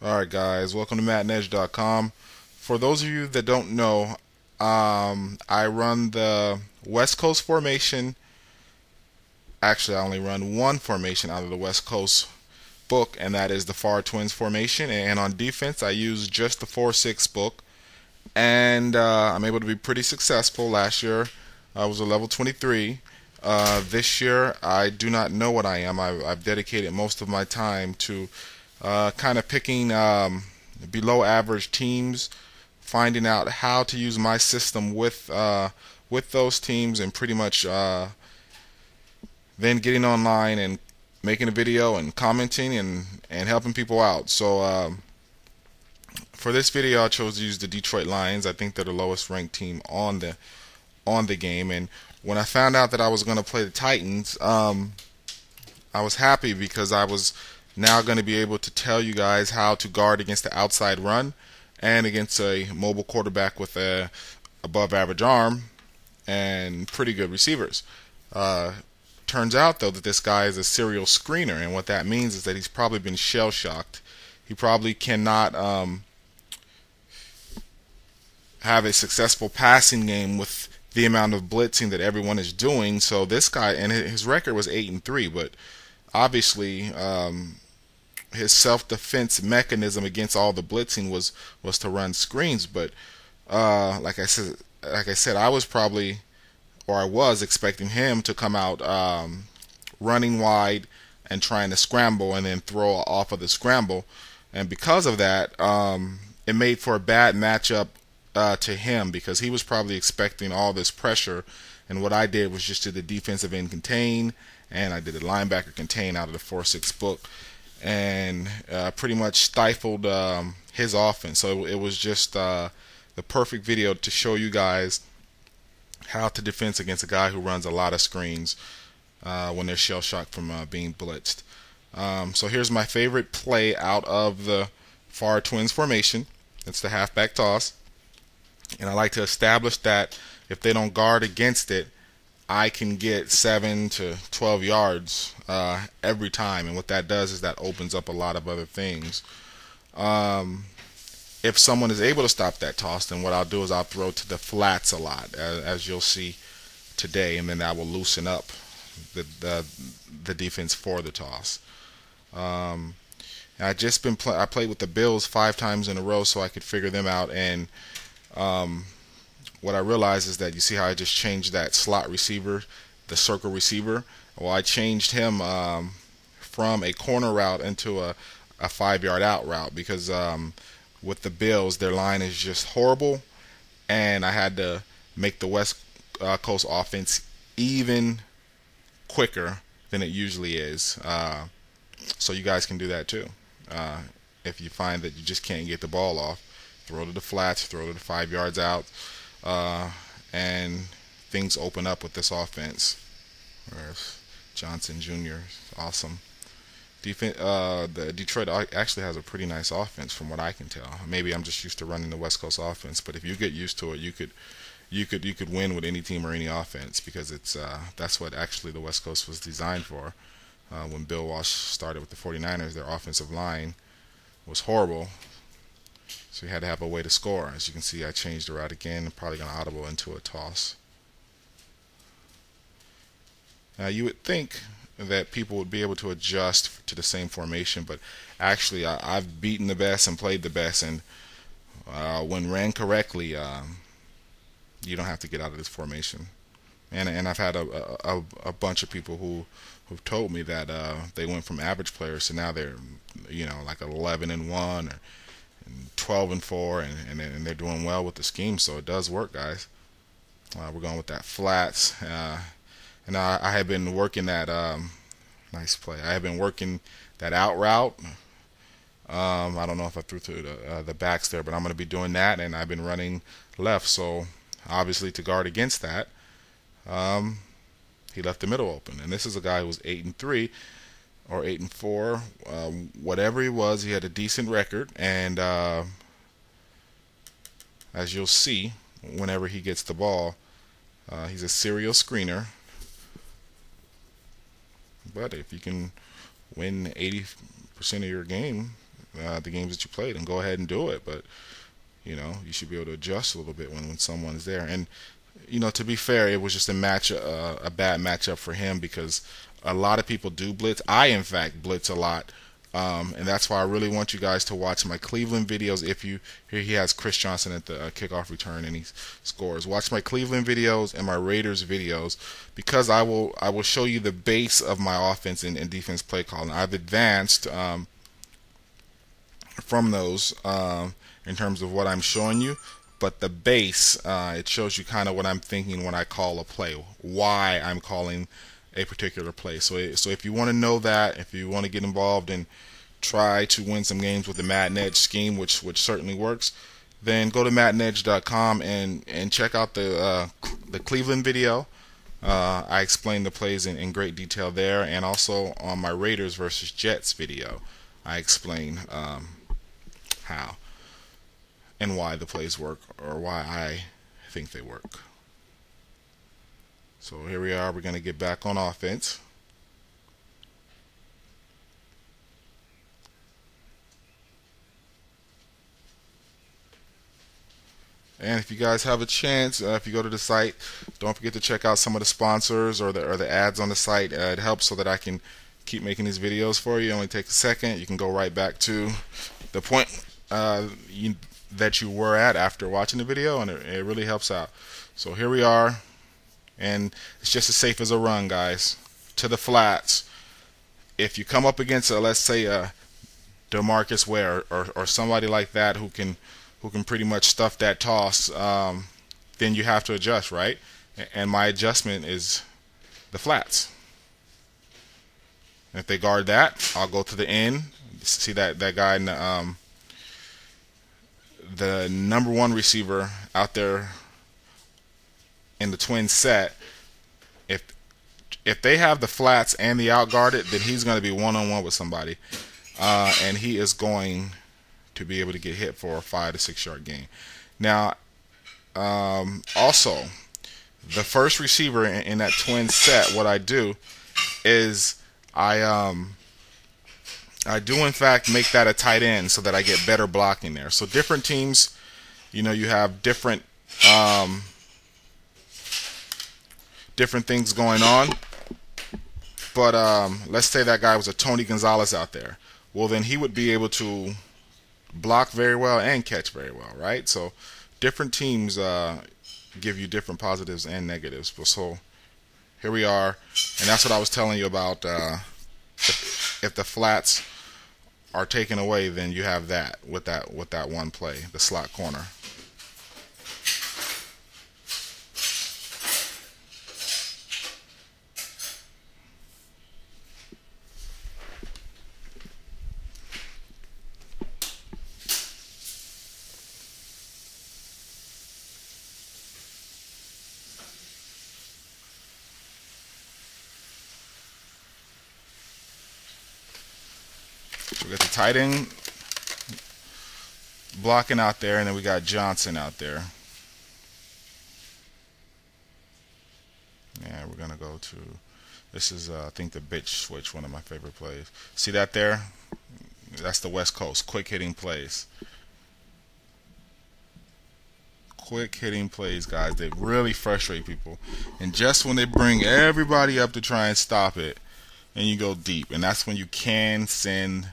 Alright guys, welcome to Maddenedge.com. For those of you that don't know, I run the West Coast formation. Actually, I only run one formation out of the West Coast book, and that is the Far Twins formation. And on defense, I use just the 4-6 book. And I'm able to be pretty successful. Last year, I was a level 23. This year, I do not know what I am. I've dedicated most of my time to kind of picking below average teams, finding out how to use my system with those teams, and pretty much then getting online and making a video and commenting and helping people out. So for this video, I chose to use the Detroit Lions. I think they're the lowest ranked team on the game. And when I found out that I was going to play the Titans, I was happy because I was now going to be able to tell you guys how to guard against the outside run and against a mobile quarterback with a above average arm and pretty good receivers. Turns out though that this guy is a serial screener, and what that means is that he's probably been shell shocked. He probably cannot have a successful passing game with the amount of blitzing that everyone is doing. So this guy, and his record was 8-3, but obviously his self-defense mechanism against all the blitzing was to run screens. But like I said, I was probably, or I was expecting him to come out running wide and trying to scramble and then throw off of the scramble, and because of that, it made for a bad matchup to him, because he was probably expecting all this pressure, and what I did was just do the defensive end contain, and I did the linebacker contain out of the 4-6 book, and pretty much stifled his offense. So it was just the perfect video to show you guys how to defend against a guy who runs a lot of screens when they're shell shocked from being blitzed. So here's my favorite play out of the Far Twins formation. It's the halfback toss. And I like to establish that if they don't guard against it, I can get 7 to 12 yards every time. And what that does is that opens up a lot of other things. If someone is able to stop that toss, then what I'll do is I'll throw to the flats a lot, as you'll see today, and then that will loosen up the defense for the toss. I played with the Bills 5 times in a row so I could figure them out, and what I realized is that you see how I just changed that slot receiver, the circle receiver. Well, I changed him from a corner route into a 5-yard out route, because with the Bills, their line is just horrible, and I had to make the West Coast offense even quicker than it usually is. So you guys can do that too. If you find that you just can't get the ball off, throw to the flats, throw to the 5 yards out, and things open up with this offense. Whereas Johnson Jr. awesome. The Detroit actually has a pretty nice offense from what I can tell. Maybe I'm just used to running the West Coast offense, but if you get used to it, you could win with any team or any offense, because that's what actually the West Coast was designed for. When Bill Walsh started with the 49ers, their offensive line was horrible, so you had to have a way to score. As you can see, I changed the route again. I'm probably going to audible into a toss. Now you would think that people would be able to adjust to the same formation, but actually I've beaten the best and played the best, and when ran correctly, you don't have to get out of this formation. And I've had a bunch of people who've told me that they went from average players to now they're like 11-1 or 12-4, and they're doing well with the scheme. So it does work, guys. We're going with that flats, and I have been working that nice play. I have been working that out route. I don't know if I threw to the backs there, but I'm going to be doing that, and I've been running left. So obviously to guard against that, he left the middle open, and this is a guy who was 8-3 or 8-4, whatever he was. He had a decent record, and as you'll see, whenever he gets the ball, he's a serial screener. But if you can win 80% of your game, the games that you played, and go ahead and do it. But you should be able to adjust a little bit when someone's there. And to be fair, it was just a bad matchup for him because a lot of people do blitz. I, in fact, blitz a lot. And that's why I really want you guys to watch my Cleveland videos. If you here, he has Chris Johnson at the kickoff return and he scores. Watch my Cleveland videos and my Raiders videos because I will show you the base of my offense and defense play calling. I've advanced from those in terms of what I'm showing you. But the base, it shows you kind of what I'm thinking when I call a play, why I'm calling a particular play. So if you want to know that, if you want to get involved and try to win some games with the Maddenedge scheme, which certainly works, then go to Maddenedge.com and check out the Cleveland video. I explain the plays in great detail there, and also on my Raiders versus Jets video, I explain how and why the plays work, or why I think they work. So here we are. We're going to get back on offense. And if you guys have a chance, if you go to the site, don't forget to check out some of the sponsors or the ads on the site. It helps so that I can keep making these videos for you. It only takes a second. You can go right back to the point that you were at after watching the video, and it really helps out. So here we are, and it's just as safe as a run, guys. To the flats. If you come up against let's say DeMarcus Ware or somebody like that who can pretty much stuff that toss, then you have to adjust, right? And my adjustment is the flats. And if they guard that, I'll go to the end. See that guy in the number one receiver out there in the twin set. If they have the flats and the out guarded, then he's going to be one-on-one with somebody, and he is going to be able to get hit for a 5 to 6 yard gain. Now, also, the first receiver in that twin set, what I do is I do in fact make that a tight end so that I get better blocking there. So different teams, you have different things going on. But let's say that guy was a Tony Gonzalez out there. Well, then he would be able to block very well and catch very well, right? So different teams give you different positives and negatives. So here we are, and that's what I was telling you about. If the flats are taken away, then you have that with that one play, the slot corner. So we got the tight end blocking out there, and then we got Johnson out there. Yeah, we're gonna go to this is I think the bitch switch, one of my favorite plays. See that there? That's the West Coast quick hitting plays. Quick hitting plays, guys. They really frustrate people, and just when they bring everybody up to try and stop it, and you go deep, and that's when you can send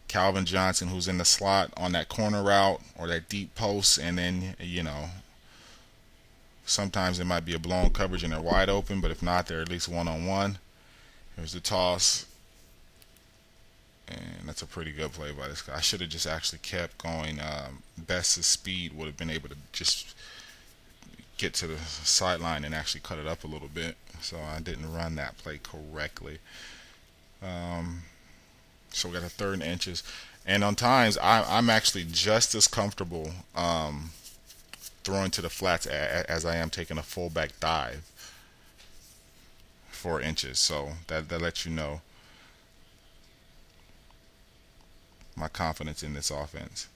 Calvin Johnson, who's in the slot, on that corner route or that deep post, and then sometimes it might be a blown coverage and they're wide open, but if not, they're at least one-on-one. Here's the toss, and that's a pretty good play by this guy. I should have just actually kept going. Best's speed would have been able to just get to the sideline and actually cut it up a little bit, so I didn't run that play correctly. So we got a 3rd and inches, and on times I'm actually just as comfortable throwing to the flats as I am taking a fullback dive 4 inches. So that lets you know my confidence in this offense.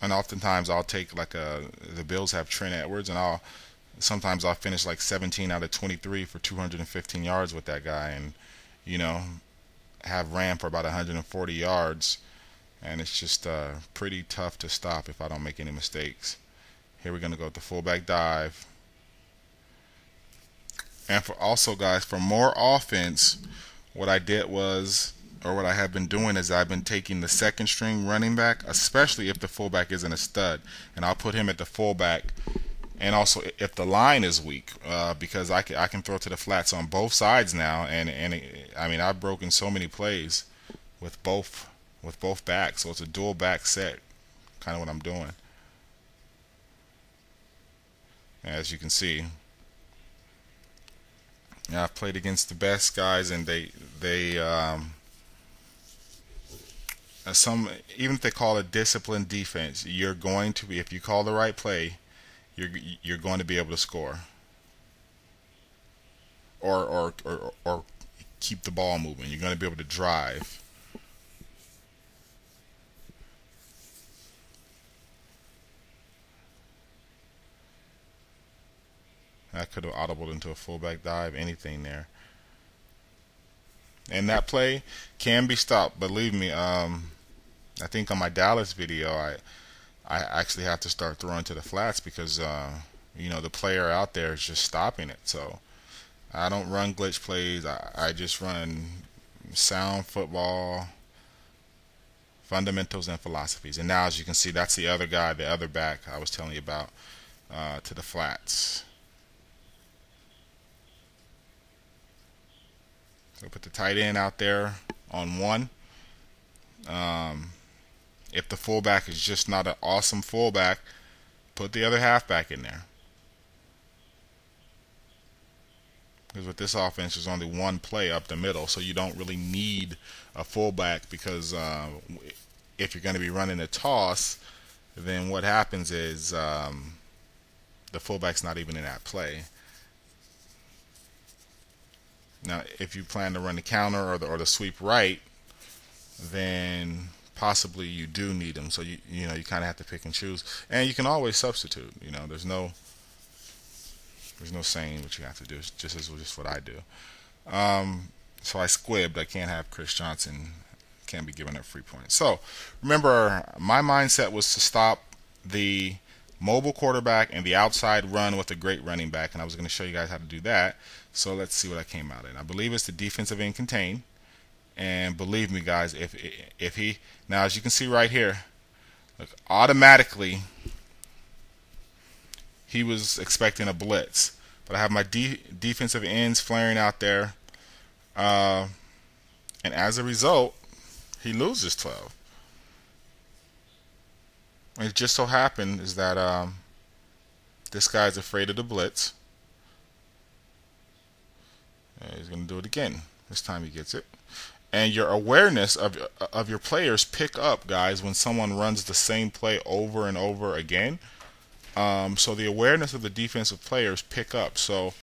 And oftentimes I'll take the Bills have Trent Edwards, and sometimes I'll finish like 17 out of 23 for 215 yards with that guy, and have ran for about 140 yards, and it's just pretty tough to stop if I don't make any mistakes. Here we're going to go with the fullback dive. And for also, guys, for more offense, what I did was, or what I have been doing is I've been taking the second string running back, especially if the fullback isn't a stud, and I'll put him at the fullback. And also if the line is weak, because I can throw to the flats on both sides now, and I mean, I've broken so many plays with both backs, so it's a dual back set, kind of what I'm doing. As you can see, yeah, I've played against the best guys, and they some, even if they call it disciplined defense, you're going to be, if you call the right play, you're going to be able to score, or keep the ball moving. You're going to be able to drive. I could have audibled into a fullback dive, anything there. And that play can be stopped. Believe me, I think on my Dallas video, I actually have to start throwing to the flats because you know, the player out there is just stopping it. So I don't run glitch plays. I just run sound football, fundamentals, and philosophies. And now, as you can see, that's the other guy, the other back I was telling you about, to the flats. So put the tight end out there on one. If the fullback is just not an awesome fullback, put the other halfback in there. Because with this offense, there's only one play up the middle, so you don't really need a fullback, because if you're going to be running a toss, then what happens is the fullback's not even in that play. Now, if you plan to run the counter or the sweep right, then possibly you do need them. So you know, you kind of have to pick and choose, and you can always substitute. You know, there's no saying what you have to do. It's just what I do. So I squibbed. I can't have Chris Johnson. Can't be giving up free points. So remember, my mindset was to stop the mobile quarterback and the outside run with a great running back, and I was going to show you guys how to do that. So let's see what I came out in. I believe it's the defensive end contain. And believe me, guys, if he, now as you can see right here, look, automatically he was expecting a blitz, but I have my defensive ends flaring out there, and as a result, he loses 12. And it just so happened is that this guy's afraid of the blitz. He's going to do it again. This time he gets it. And your awareness of your players pick up, guys, when someone runs the same play over and over again. So the awareness of the defensive players pick up. So